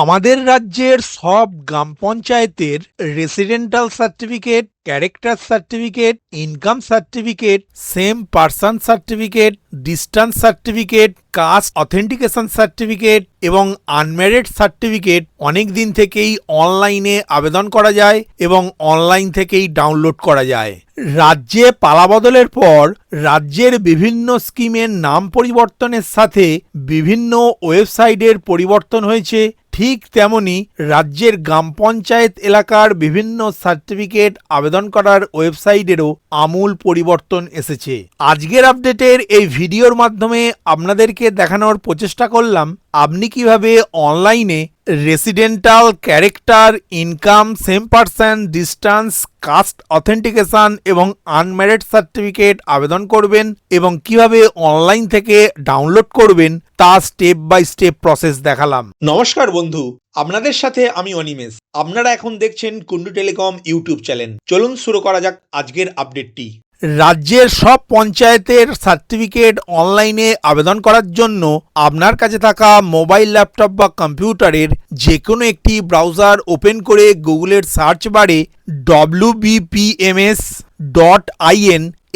আমাদের রাজ্যের সব গ্রাম পঞ্চায়েতের residential certificate, character certificate, income certificate, same person certificate, distance certificate, caste authentication certificate এবং আনম্যারিড সার্টিফিকেট অনেক দিন থেকেই অনলাইনে আবেদন করা যায় এবং অনলাইন থেকেই ডাউনলোড করা যায়। রাজ্যে পালাবদলের পর রাজ্যের বিভিন্ন স্কিমের নাম পরিবর্তনের সাথে বিভিন্ন ওয়েবসাইটের পরিবর্তন হয়েছে। ঠিক তেমনি রাজ্যের গ্রাম পঞ্চায়েত এলাকার বিভিন্ন সার্টিফিকেট আবেদন করার ওয়েবসাইটেরও আমূল পরিবর্তন এসেছে। আজকের আপডেটের এই ভিডিওর মাধ্যমে আপনাদেরকে দেখানোর প্রচেষ্টা করলাম আপনি কিভাবে অনলাইনে residential, character, income, same person, distance, caste authentication এবং আনম্যারিড সার্টিফিকেট আবেদন করবেন এবং কিভাবে অনলাইন থেকে ডাউনলোড করবেন তা স্টেপ বাই স্টেপ প্রসেস দেখালাম। নমস্কার বন্ধু, আপনাদের সাথে আমি অনিমেষ। আপনারা এখন দেখছেন কুন্ডু টেলিকম ইউটিউব চ্যানেল। চলুন শুরু করা যাক আজকের আপডেটটি। রাজ্যের সব পঞ্চায়েতের সার্টিফিকেট অনলাইনে আবেদন করার জন্য আপনার কাছে থাকা মোবাইল, ল্যাপটপ বা কম্পিউটারের যে কোনো একটি ব্রাউজার ওপেন করে গুগলের সার্চ বারে wbpms.in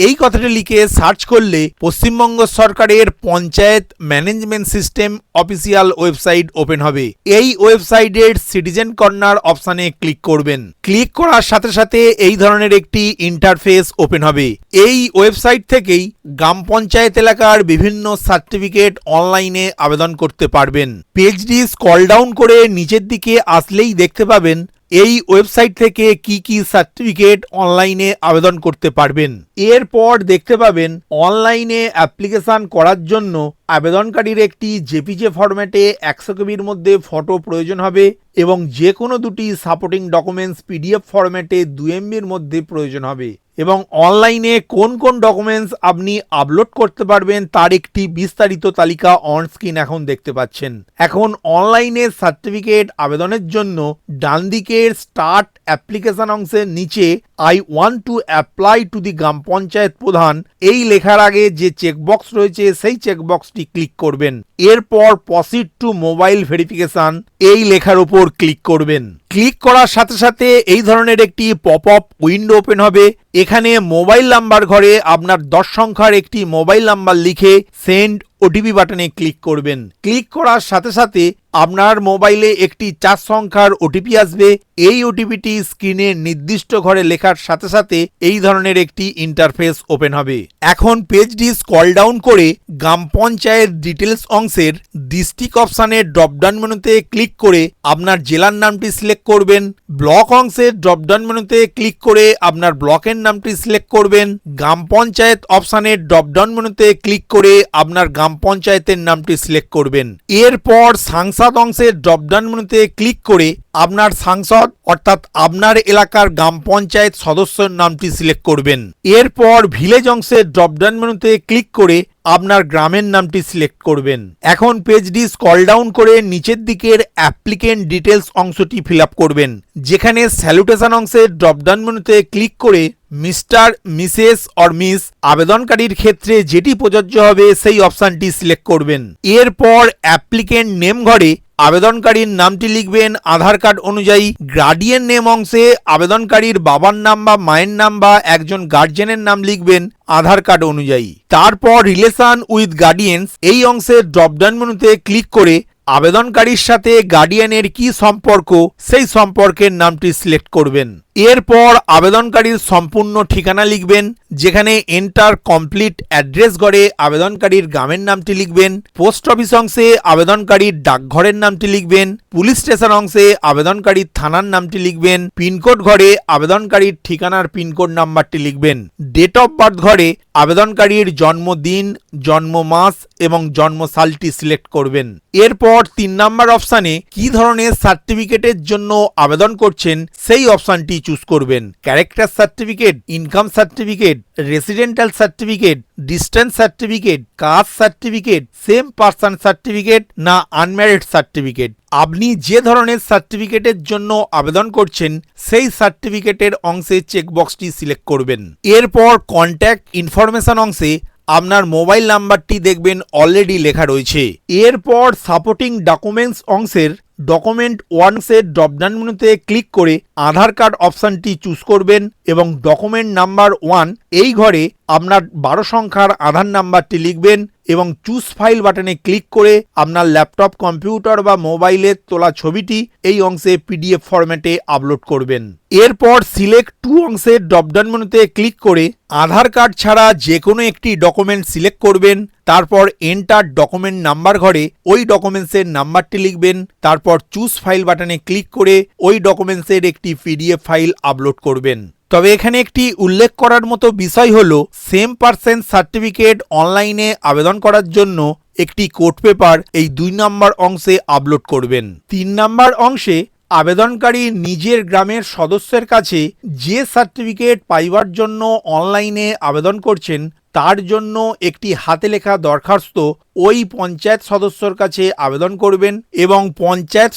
এই কথাটা লিখে সার্চ করলে পশ্চিমবঙ্গ সরকারের panchayat management system official website open হবে। এই ওয়েবসাইটের সিটিজেন কর্নার অপশানে ক্লিক করবেন। ক্লিক করার সাথে সাথে এই ধরনের একটি ইন্টারফেস ওপেন হবে। এই ওয়েবসাইট থেকেই গ্রাম পঞ্চায়েত এলাকার বিভিন্ন সার্টিফিকেট অনলাইনে আবেদন করতে পারবেন। পেজটি স্ক্রল ডাউন করে নিচের দিকে আসলেই দেখতে পাবেন এই ওয়েবসাইট থেকে কি কি সার্টিফিকেট অনলাইনে আবেদন করতে পারবেন। এরপর দেখতে পাবেন অনলাইনে অ্যাপ্লিকেশন করার জন্য আবেদনকারীর একটি জেপিজে ফরম্যাটে 100 কেবির মধ্যে ফটো প্রয়োজন হবে এবং যে কোনো দুটি সাপোর্টিং ডকুমেন্টস পিডিএফ ফরম্যাটে 2 MBর মধ্যে প্রয়োজন হবে এবং অনলাইনে কোন কোন ডকুমেন্টস আপনি আপলোড করতে পারবেন তার একটি বিস্তারিত তালিকা অন স্ক্রিন এখন দেখতে পাচ্ছেন। এখন অনলাইনে সার্টিফিকেট আবেদনের জন্য ডান দিকের স্টার্ট অ্যাপ্লিকেশন অংশের নিচে I want to apply to the gram panchayat pradhan এই লেখার আগে যে চেকবক্স রয়েছে সেই চেকবক্সটি ক্লিক করবেন। এরপর প্রসিড টু মোবাইল ভেরিফিকেশন এই লেখার উপর ক্লিক করবেন। ক্লিক করার সাথে সাথে এই ধরনের একটি পপ আপ উইন্ডো ওপেন হবে। এখানে মোবাইল নাম্বার ঘরে আপনার 10 সংখ্যার একটি মোবাইল নাম্বার লিখে সেন্ড ওটিপি বাটনে ক্লিক করবেন। ক্লিক করার সাথে সাথে আপনার মোবাইলে একটি 4 সংখ্যার ওটিপি আসবে। এই ওটিপিটি স্ক্রিনে নির্দিষ্ট ঘরে লেখার সাথে সাথে এই ধরনের একটি ইন্টারফেস ওপেন হবে। এখন পেজটি স্ক্রল ডাউন করে গ্রাম পঞ্চায়েত ডিটেলস অংশের ডিস্ট্রিক্ট অপশানের ড্রপডাউন মেনুতে ক্লিক করে আপনার জেলার নামটি সিলেক্ট করবেন। ব্লক অংশের ড্রপডাউন মেনুতে ক্লিক করে আপনার ব্লকের নামটি সিলেক্ট করবেন। গ্রাম পঞ্চায়েত অপশানের ড্রপডাউন মেনুতে ক্লিক করে আপনার গ্রাম পঞ্চায়েতের নামটি সিলেক্ট করবেন। এরপর সাংসদ অংশের ড্রপডাউন মেনুতে ক্লিক করে আপনার সাংসদ অর্থাৎ আপনার এলাকার গ্রাম পঞ্চায়েত সদস্যের নামটি সিলেক্ট করবেন। এরপর ভিলেজ অংশের ড্রপডাউন মেনুতে ক্লিক করে আপনার গ্রামের নামটি সিলেক্ট করবেন। এখন পেজটি স্ক্রল ডাউন করে নিচের দিকের অ্যাপ্লিকেন্ট ডিটেলস অংশটি ফিল আপ করবেন, যেখানে স্যালুটেশন অংশের ড্রপডাউন মেনুতে ক্লিক করে মিস্টার, মিসেস অর মিস আবেদনকারীর ক্ষেত্রে যেটি প্রযোজ্য হবে সেই অপশানটি সিলেক্ট করবেন। এরপর অ্যাপ্লিকেন্ট নেম ঘরে আবেদনকারীর নামটি লিখবেন আধার কার্ড অনুযায়ী। গার্ডিয়ান নেম অংশে আবেদনকারীর বাবার নাম বা মায়ের নাম বা একজন গার্জিয়ানের নাম লিখবেন আধার কার্ড অনুযায়ী। তারপর রিলেশন উইথ গার্ডিয়ানস এই অংশের ড্রপডাউন মেনুতে ক্লিক করে আবেদনকারীর সাথে গার্ডিয়ানের কি সম্পর্ক সেই সম্পর্কের নামটি সিলেক্ট করবেন। এরপর আবেদনকারীর সম্পূর্ণ ঠিকানা লিখবেন, যেখানে এন্টার কমপ্লিট অ্যাড্রেস ঘরে আবেদনকারীর গ্রামের নামটি লিখবেন। পোস্ট অফিস অংশে আবেদনকারীর ডাকঘরের নামটি লিখবেন। পুলিশ স্টেশন অংশে আবেদনকারীর থানার নামটি লিখবেন। পিনকোড ঘরে আবেদনকারীর ঠিকানার পিনকোড নাম্বারটি লিখবেন। ডেট অফ বার্থ ঘরে আবেদনকারীর জন্মদিন, জন্ম মাস এবং জন্ম সালটি সিলেক্ট করবেন। এরপর 3 নম্বর অপশানে কি ধরনের সার্টিফিকেটের জন্য আবেদন করছেন সেই অপশানটি চুজ করবেন। Character certificate, income certificate, residential certificate, distance certificate, caste certificate, same person certificate না আনম্যারিড সার্টিফিকেট। আপনি যে ধরনের সার্টিফিকেটের জন্য আবেদন করছেন সেই সার্টিফিকেটের অংশে চেকবক্সটি সিলেক্ট করবেন। এরপর কন্ট্যাক্ট ইনফরমেশন অংশে আপনার মোবাইল নাম্বারটি দেখবেন অলরেডি লেখা রয়েছে। এরপর সাপোর্টিং ডকুমেন্টস অংশের ডকুমেন্ট ওয়ানসের ড্রপডাউন মেনুতে ক্লিক করে আধার কার্ড অপশানটি চুজ করবেন এবং ডকুমেন্ট নাম্বার 1 এই ঘরে আপনার 12 সংখ্যার আধার নাম্বারটি লিখবেন এবং চুজ ফাইল বাটনে ক্লিক করে আপনার ল্যাপটপ, কম্পিউটার বা মোবাইলে তোলা ছবিটি এই অংশে পিডিএফ ফরম্যাটে আপলোড করবেন। এরপর সিলেক্ট টু অংশের ড্রপডাউন মেনুতে ক্লিক করে আধার কার্ড ছাড়া যে কোনো একটি ডকুমেন্ট সিলেক্ট করবেন। তারপর এন্টার ডকুমেন্ট নাম্বার ঘরে ওই ডকুমেন্টসের নাম্বারটি লিখবেন। তারপর চুজ ফাইল বাটনে ক্লিক করে ওই ডকুমেন্টসের একটি পিডিএফ ফাইল আপলোড করবেন। তবে এখানে একটি উল্লেখ করার মতো বিষয় হলো সেম পার্সেন্ট সার্টিফিকেট অনলাইনে আবেদন করার জন্য একটি কোড পেপার এই 2 নম্বর অংশে আপলোড করবেন। 3 নম্বর অংশে আবেদনকারী নিজের গ্রামের সদস্যের কাছে যে সার্টিফিকেট পাইবার জন্য অনলাইনে আবেদন করছেন তার জন্য একটি হাতে লেখা দরখাস্ত ওই পঞ্চায়েত সদস্যর কাছে আবেদন করবেন এবং পঞ্চায়েত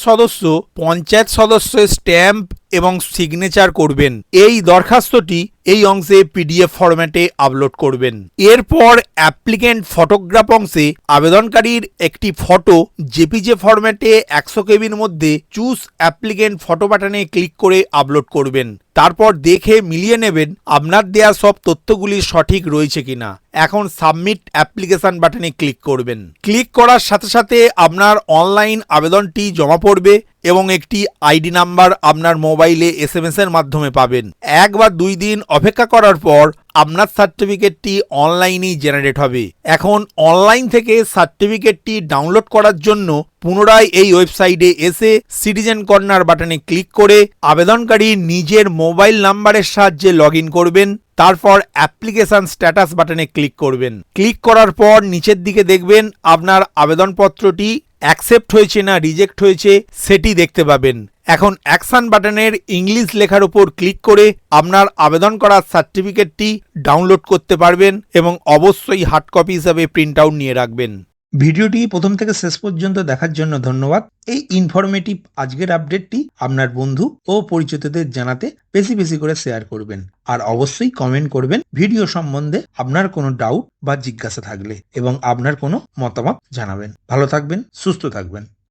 সদস্যের স্ট্যাম্প এবং সিগনেচার করবেন। এই দরখাস্তটি এই অংশে পিডিএফ ফরম্যাটে আপলোড করবেন। এরপর অ্যাপ্লিকেন্ট ফটোগ্রাফ অংশে আবেদনকারীর একটি ফটো জেপিজে ফরম্যাটে 100 কেবির মধ্যে চুজ অ্যাপ্লিকেন্ট ফটো বাটনে ক্লিক করে আপলোড করবেন। তারপর দেখে মিলিয়ে নেবেন আপনার দেয়া সব তথ্যগুলি সঠিক রয়েছে কিনা। এখন সাবমিট অ্যাপ্লিকেশন বাটনে ক্লিক করবেন। ক্লিক করার সাথে সাথে আপনার অনলাইন আবেদনটি জমা পড়বে এবং একটি আইডি নাম্বার আপনার মোবাইলে এসএমএস এর মাধ্যমে পাবেন। 1 বা 2 দিন অপেক্ষা করার পর আপনার সার্টিফিকেটটি অনলাইনেই জেনারেট হবে। এখন অনলাইন থেকে সার্টিফিকেটটি ডাউনলোড করার জন্য পুনরায় এই ওয়েবসাইটে এসে সিটিজেন কর্নার বাটনে ক্লিক করে আবেদনকারী নিজের মোবাইল নাম্বারের সাহায্যে লগ ইন করবেন। তারপর অ্যাপ্লিকেশন স্ট্যাটাস বাটনে ক্লিক করবেন। ক্লিক করার পর নিচের দিকে দেখবেন আপনার আবেদনপত্রটি অ্যাকসেপ্ট হয়েছে না রিজেক্ট হয়েছে সেটি দেখতে পাবেন। এখন অ্যাকশন বাটনের ইংলিশ লেখার উপর ক্লিক করে আপনার আবেদন করা সার্টিফিকেটটি ডাউনলোড করতে পারবেন এবং অবশ্যই হার্ড কপি হিসাবে প্রিন্ট আউট নিয়ে রাখবেন। ভিডিওটি প্রথম থেকে শেষ পর্যন্ত দেখার জন্য ধন্যবাদ। এই ইনফরমেটিভ আজকের আপডেটটি আপনার বন্ধু ও পরিচিতদের জানাতে বেশি বেশি করে শেয়ার করবেন আর অবশ্যই কমেন্ট করবেন ভিডিও সম্বন্ধে আপনার কোনো ডাউট বা জিজ্ঞাসা থাকলে এবং আপনার কোনো মতামত জানাবেন। ভালো থাকবেন, সুস্থ থাকবেন।